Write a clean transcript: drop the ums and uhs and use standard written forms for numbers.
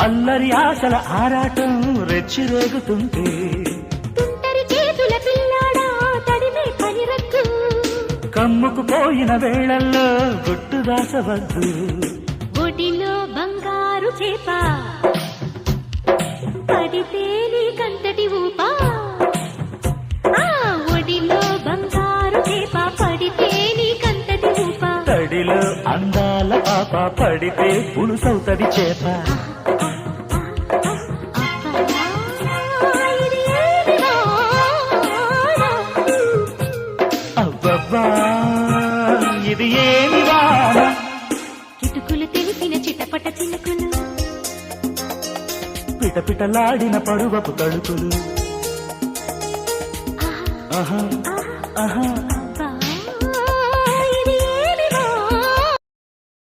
అల్లరి ఆశల ఆరాటం రెచ్చిరేగుతుంటే తుంటరి చేతుల పిల్లాడా తడిమే పనిరద్దు కమ్ముకు పోయిన వేళల్లో గుట్టు దాసవద్దు ఒడిలో బంగారు చేప పడితే నీకంతటి ఊపా ఒడిలో బంగారు చేప పడితే నీకంతటి ఊపా తడిలో అందాల పాప పడితే పులుసవుతది చేప అబ్బబ్బా ఇది ఏమి వాన కిటుకులు తెలిసిన చిటపట చినుకులు పిటపిటలాడిన పరువపు తడుకులు ఆహా ఆహా